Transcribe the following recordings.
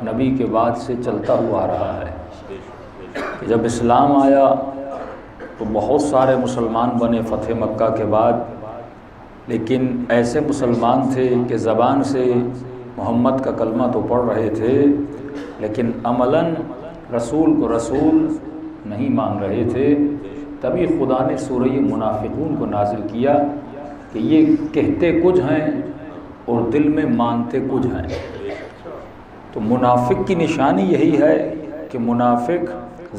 نبی کے بعد سے چلتا ہوا آ رہا ہے کہ جب اسلام آیا تو بہت سارے مسلمان بنے فتح مکہ کے بعد، لیکن ایسے مسلمان تھے کہ زبان سے محمد کا کلمہ تو پڑھ رہے تھے لیکن عملاً رسول کو رسول نہیں مان رہے تھے۔ تبھی خدا نے سورہ منافقون کو نازل کیا کہ یہ کہتے کچھ ہیں اور دل میں مانتے کچھ ہیں۔ تو منافق کی نشانی یہی ہے کہ منافق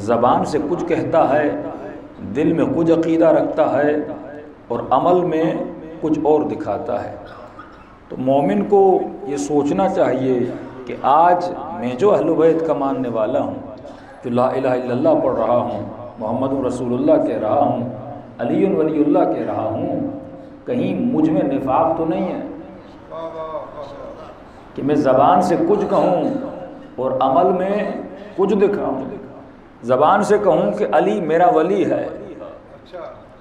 زبان سے کچھ کہتا ہے، دل میں کچھ عقیدہ رکھتا ہے اور عمل میں کچھ اور دکھاتا ہے۔ تو مومن کو یہ سوچنا چاہیے کہ آج میں جو اہل بیت کا ماننے والا ہوں، جو لا الہ الا اللہ پڑھ رہا ہوں، محمد رسول اللہ کہہ رہا ہوں، علی ولی اللہ کہہ رہا ہوں، کہیں مجھ میں نفاق تو نہیں ہے کہ میں زبان سے کچھ کہوں اور عمل میں کچھ دکھاؤں۔ زبان سے کہوں کہ علی میرا ولی ہے،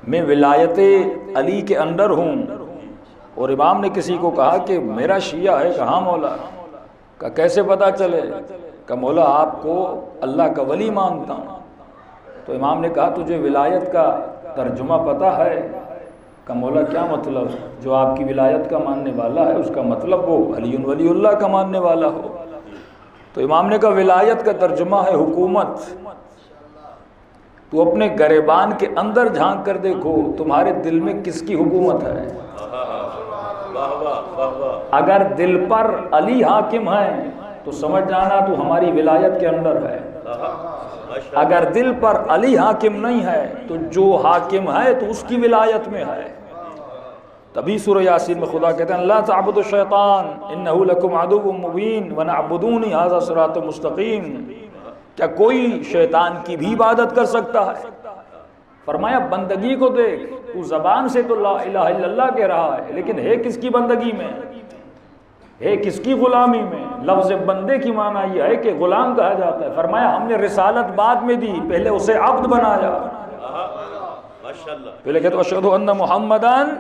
میں ولایت علی کے اندر ہوں، اور امام نے کسی کو کہا کہ میرا شیعہ ہے، کہاں مولا؟ کہ کیسے پتا چلے؟ کہ مولا آپ کو اللہ کا ولی مانتا ہوں۔ تو امام نے کہا تجھے ولایت کا ترجمہ پتہ ہے؟ کہ مولا کیا مطلب؟ جو آپ کی ولایت کا ماننے والا ہے اس کا مطلب وہ علی ولی اللہ کا ماننے والا ہو۔ تو امام نے کہا ولایت کا ترجمہ ہے حکومت۔ تو اپنے گریبان کے اندر جھانک کر دیکھو تمہارے دل میں کس کی حکومت ہے۔ اگر دل پر علی حاکم ہے تو سمجھ جانا تو ہماری ولایت کے اندر ہے، اگر دل پر علی حاکم نہیں ہے تو جو حاکم ہے تو اس کی ولایت میں ہے۔ تبھی سورہ یاسین میں خدا کہتے ہیں لا تعبدوا الشیطان انہ لکم عدو مبین ونعبدونی ھذا صراط مستقیم۔ کیا کوئی شیطان کی بھی عبادت کر سکتا ہے؟ فرمایا بندگی کو دیکھ، تو زبان سے تو لا الہ الا اللہ کہہ رہا ہے لیکن ہے کس کی بندگی میں؟ ہے کس کی غلامی میں؟ لفظ بندے کی معنی یہ ہے کہ غلام کہا جاتا ہے۔ فرمایا ہم نے رسالت بعد میں دی، پہلے اسے عبد بنایا۔ پہلے کہتے اشہد ان محمدن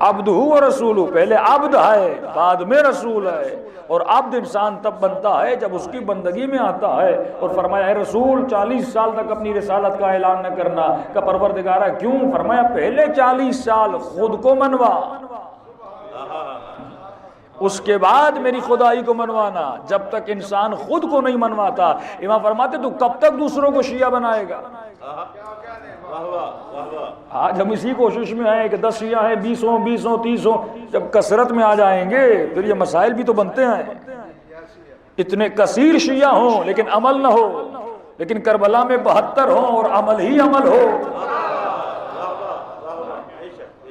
عبدہ و رسولہ، پہلے عبد ہے بعد میں رسول ہے، اور عبد انسان تب بنتا ہے جب اس کی بندگی میں آتا ہے۔ اور فرمایا اے رسول 40 سال تک اپنی رسالت کا اعلان نہ کرنا۔ کہ پروردگارہ کیوں؟ فرمایا پہلے 40 سال خود کو منوا، اس کے بعد میری خدائی کو منوانا۔ جب تک انسان خود کو نہیں منواتا، امام فرماتے تو کب تک دوسروں کو شیعہ بنائے گا؟ آج ہم اسی کوشش میں ہیں کہ 10 شیعہ ہیں، 20 30 جب کثرت میں آ جائیں گے پھر یہ مسائل بھی تو بنتے ہیں۔ اتنے کثیر شیعہ ہوں لیکن عمل نہ ہو، لیکن کربلا میں 72 ہوں اور عمل ہی عمل ہو۔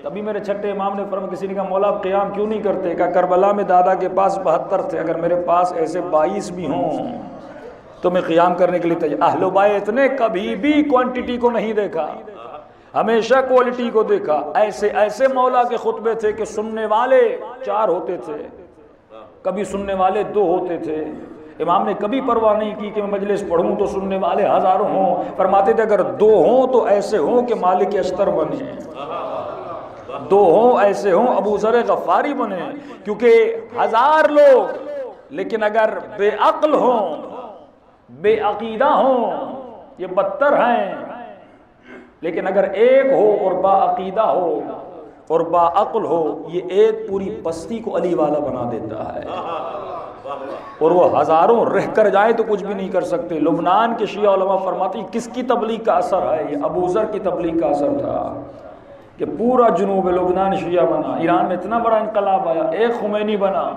تبھی میرے چھٹے امام نے فرمایا، کسی نے کہا مولا آپ قیام کیوں نہیں کرتے؟ کہ کربلا میں دادا کے پاس 72 تھے، اگر میرے پاس ایسے 22 بھی ہوں تو میں قیام کرنے کے لیے تیار۔ اہل بیت نے کبھی بھی کوانٹٹی کو نہیں دیکھا، ہمیشہ کوالٹی کو دیکھا۔ ایسے ایسے مولا کے خطبے تھے کہ سننے والے 4 ہوتے تھے، کبھی سننے والے 2 ہوتے تھے۔ امام نے کبھی پرواہ نہیں کی کہ میں مجلس پڑھوں تو سننے والے ہزاروں ہوں۔ فرماتے تھے اگر 2 ہوں تو ایسے ہوں کہ مالک اشتر بنے، 2 ہوں ایسے ہوں ابو ذر غفاری بنے، کیونکہ 1000 لوگ لیکن اگر بے عقل ہوں، بے عقیدہ ہوں یہ بدتر ہیں، لیکن اگر ایک ہو اور با عقیدہ ہو اور با عقل ہو، یہ ایک پوری بستی کو علی والا بنا دیتا ہے، اور وہ ہزاروں رہ کر جائیں تو کچھ بھی نہیں کر سکتے۔ لبنان کے شیعہ علماء فرماتے ہیں کس کی تبلیغ کا اثر ہے؟ یہ ابو ذر کی تبلیغ کا اثر تھا کہ پورا جنوب لبنان شیعہ بنا۔ ایران میں اتنا بڑا انقلاب آیا، ایک خمینی بنا،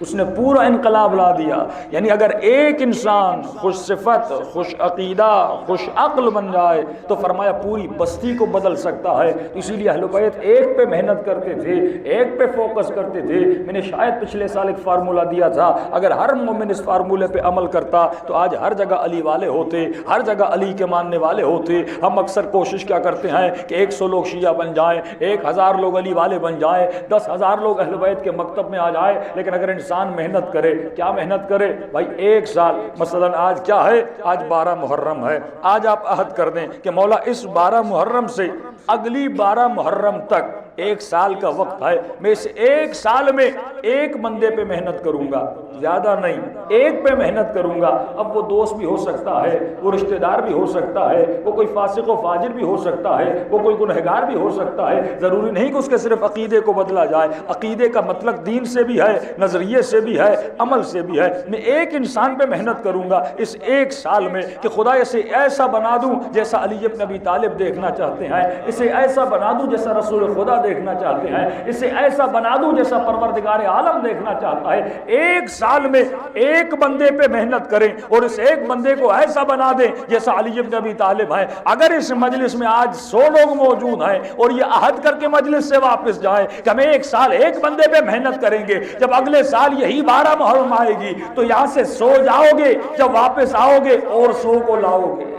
اس نے پورا انقلاب لا دیا۔ یعنی اگر ایک انسان خوش صفت، خوش عقیدہ، خوش عقل بن جائے تو فرمایا پوری بستی کو بدل سکتا ہے۔ اسی لیے اہل بیت ایک پہ محنت کرتے تھے، ایک پہ فوکس کرتے تھے۔ میں نے شاید پچھلے سال ایک فارمولہ دیا تھا، اگر ہر مومن اس فارمولے پہ عمل کرتا تو آج ہر جگہ علی والے ہوتے، ہر جگہ علی کے ماننے والے ہوتے۔ ہم اکثر کوشش کیا کرتے ہیں کہ 100 لوگ شیعہ بن جائیں، 1000 لوگ علی والے بن جائیں، 10,000 لوگ اہل بیت کے مکتب میں آ جائیں۔ لیکن اگر انسان محنت کرے، کیا محنت کرے بھائی؟ 1 سال، مثلا آج کیا ہے؟ آج 12 محرم ہے، آج آپ عہد کر دیں کہ مولا اس 12 محرم سے اگلی 12 محرم تک 1 سال کا وقت ہے، میں اس 1 سال میں ایک بندے پہ محنت کروں گا، زیادہ نہیں، ایک پہ محنت کروں گا۔ اب وہ دوست بھی ہو سکتا ہے، وہ رشتہ دار بھی ہو سکتا ہے، وہ کوئی فاسق و فاجر بھی ہو سکتا ہے، وہ کوئی گنہگار بھی ہو سکتا ہے، ضروری نہیں کہ اس کے صرف عقیدے کو بدلا جائے۔ عقیدے کا مطلب دین سے بھی ہے، نظریے سے بھی ہے، عمل سے بھی ہے۔ میں ایک انسان پہ محنت کروں گا اس 1 سال میں کہ خدا اسے ایسا بنا دوں جیسا علی بن ابی طالب دیکھنا چاہتے ہیں، اسے ایسا بنا دوں جیسا رسول خدا دیکھنا چاہتے ہیں، اسے ایسا بنا دوں جیسا پروردگار عالم دیکھنا چاہتا ہے۔ 1 سال میں ایک بندے پہ محنت کریں اور اس ایک بندے کو ایسا بنا دیں جیسا علی بن ابی طالب ہے۔ اگر اس مجلس میں آج 100 لوگ موجود ہیں اور یہ عہد کر کے مجلس سے واپس جائیں کہ ہم 1 سال ایک بندے پہ محنت کریں گے، جب اگلے سال یہی 12 محرم آئے گی تو یہاں سے 100 جاؤ گے، جب واپس آؤ گے اور 100 کو لاؤ گے۔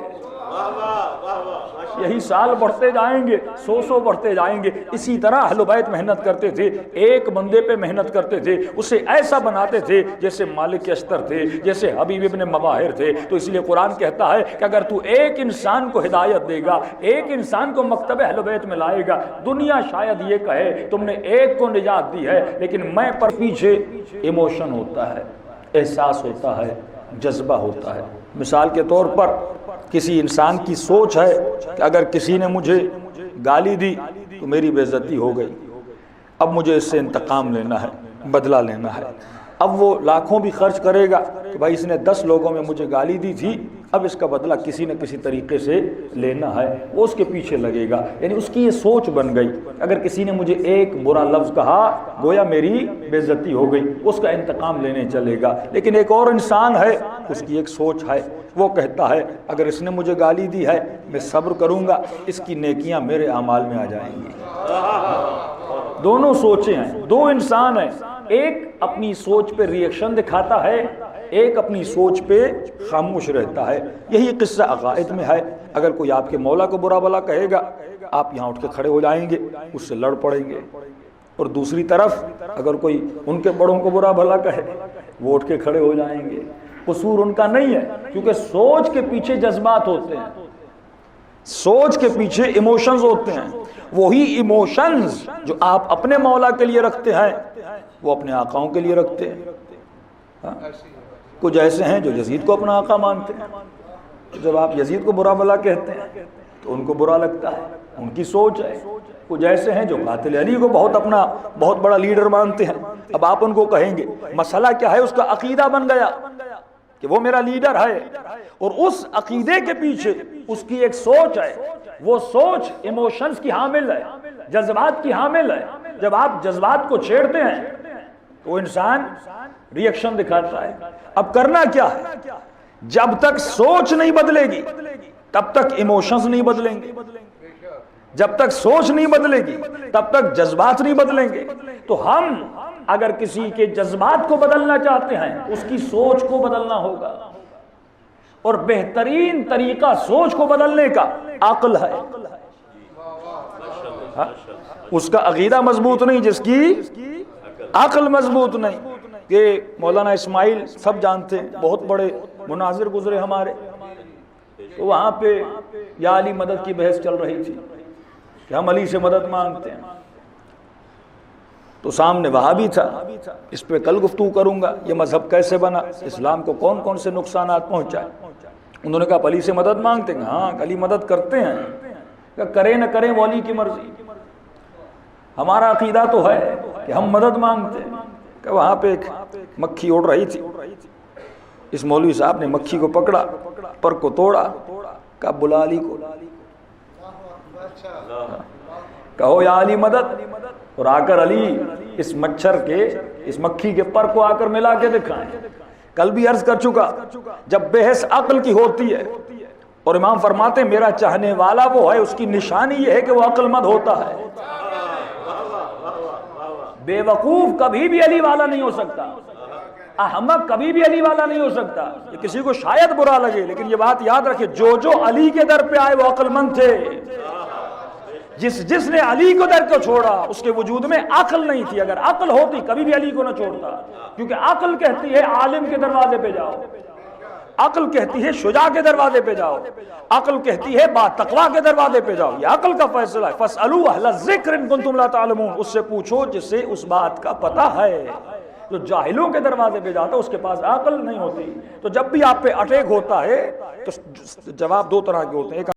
یہی سال بڑھتے جائیں گے، 100 بڑھتے جائیں گے۔ اسی طرح اہل بیت محنت کرتے تھے، ایک بندے پہ محنت کرتے تھے، اسے ایسا بناتے تھے جیسے مالک اشتر تھے، جیسے حبیب ابن مظاہر تھے۔ تو اس لیے قرآن کہتا ہے کہ اگر تو ایک انسان کو ہدایت دے گا، ایک انسان کو مکتب اہل بیت میں لائے گا، دنیا شاید یہ کہے تم نے ایک کو نجات دی ہے، لیکن میں پر پیچھے ایموشن ہوتا ہے، احساس ہوتا ہے، جذبہ ہوتا ہے۔ مثال کے طور پر کسی انسان کی سوچ ہے کہ اگر کسی نے مجھے گالی دی تو میری بے عزتی ہو گئی، اب مجھے اس سے انتقام لینا ہے، بدلہ لینا ہے۔ اب وہ لاکھوں بھی خرچ کرے گا کہ بھائی اس نے 10 لوگوں میں مجھے گالی دی تھی، اب اس کا بدلہ کسی نہ کسی طریقے سے لینا ہے، وہ اس کے پیچھے لگے گا۔ یعنی اس کی یہ سوچ بن گئی، اگر کسی نے مجھے ایک برا لفظ کہا گویا میری بے عزتی ہو گئی، اس کا انتقام لینے چلے گا۔ لیکن ایک اور انسان ہے، اس کی ایک سوچ ہے، وہ کہتا ہے اگر اس نے مجھے گالی دی ہے میں صبر کروں گا، اس کی نیکیاں میرے اعمال میں آ جائیں گی۔ دونوں سوچیں ہیں، 2 انسان ہیں، ایک اپنی سوچ پہ ری ایکشن دکھاتا ہے، ایک اپنی سوچ پہ خاموش رہتا ہے۔ یہی قصہ عقائد میں ہے۔ اگر کوئی آپ کے مولا کو برا بھلا کہے گا، آپ یہاں اٹھ کے کھڑے ہو جائیں گے، اس سے لڑ پڑیں گے، اور دوسری طرف اگر کوئی ان کے بڑوں کو برا بھلا کہے وہ اٹھ کے کھڑے ہو جائیں گے۔ قصور ان کا نہیں ہے، کیونکہ سوچ کے پیچھے جذبات ہوتے ہیں، سوچ کے پیچھے ایموشنز ہوتے ہیں۔ وہی ایموشنز جو آپ اپنے مولا کے لیے رکھتے ہیں وہ اپنے آقاؤں کے لیے رکھتے ہیں۔ کچھ ایسے ہیں جو یزید کو اپنا آقا مانتے ہیں، جب آپ یزید کو برا بھلا کہتے ہیں تو ان کو برا لگتا ہے، ان کی سوچ ہے۔ کچھ ایسے ہیں جو قاتل علی کو بہت بڑا لیڈر مانتے ہیں، اب آپ ان کو کہیں گے، مسئلہ کیا ہے؟ اس کا عقیدہ بن گیا کہ وہ میرا لیڈر ہے، اور اس عقیدے کے پیچھے اس کی ایک سوچ ہے، وہ سوچ ایموشنز کی حامل ہے، جذبات کی حامل ہے۔ جب آپ جذبات کو چھیڑتے ہیں تو وہ انسان ری ایکشن دکھاتا ہے۔ اب کرنا کیا ہے؟ جب تک سوچ نہیں بدلے گی تب تک ایموشنز نہیں بدلیں گے، جب تک سوچ نہیں بدلے گی تب تک جذبات نہیں بدلیں گے۔ تو ہم اگر کسی کے جذبات کو بدلنا چاہتے ہیں اس کی سوچ کو بدلنا ہوگا، اور بہترین طریقہ سوچ کو بدلنے کا عقل ہے۔ اس کا عقیدہ مضبوط نہیں جس کی عقل مضبوط نہیں۔ کہ مولانا اسماعیل سب جانتے ہیں، بہت بڑے مناظر گزرے ہمارے، تو وہاں پہ یا علی مدد کی بحث چل رہی تھی کہ ہم علی سے مدد مانگتے ہیں، تو سامنے وہابی تھا، اس پہ کل گفتگو کروں گا، یہ مذہب کیسے بنا، اسلام کو کون کون سے نقصانات پہنچائے۔ انہوں نے کہا علی سے مدد مانگتے ہیں؟ ہاں علی مدد کرتے ہیں، کہ کریں نہ کریں وہ علی کی مرضی، ہمارا عقیدہ تو ہے کہ ہم مدد مانگتے ہیں۔ کہ وہاں پہ ایک مکھی اڑ رہی تھی، اس مولوی صاحب نے مکھی کو پکڑا، پر کو توڑا، کہا بلا علی کو، کہو یا علی مدد، اور آ کر علی اس مچھر کے، اس مکھی کے پر کو آ کر ملا کے دکھائیں۔ کل بھی عرض کر چکا، جب بحث عقل کی ہوتی ہے اور امام فرماتے ہیں میرا چاہنے والا وہ ہے، اس کی نشانی یہ ہے کہ وہ عقل مند ہوتا ہے۔ بے وقوف کبھی بھی علی والا نہیں ہو سکتا، احمق کبھی بھی علی والا نہیں ہو سکتا۔ یہ کسی کو شاید برا لگے، لیکن یہ بات یاد رکھے، جو علی کے در پہ آئے وہ عقل مند تھے۔ جس نے علی کو در کو چھوڑا اس کے وجود میں عقل نہیں تھی، اگر عقل ہوتی کبھی بھی علی کو نہ چھوڑتا، کیونکہ عقل کہتی ہے عالم کے دروازے پہ جاؤ، عقل کہتی ہے شجاع کے دروازے پہ جاؤ، عقل کہتی ہے با تقویٰ کے دروازے پہ جاؤ، یہ عقل کا فیصلہ ہے۔ فَاسْأَلُوا أَهْلَ الذِّكْرِ إِن كُنتُمْ لَا تَعْلَمُونَ، اس سے پوچھو جس سے اس بات کا پتہ ہے۔ جو جاہلوں کے دروازے پہ جاتا ہے اس کے پاس عقل نہیں ہوتی۔ تو جب بھی آپ پہ اٹیک ہوتا ہے تو جواب دو طرح کے ہوتے ہیں، ایک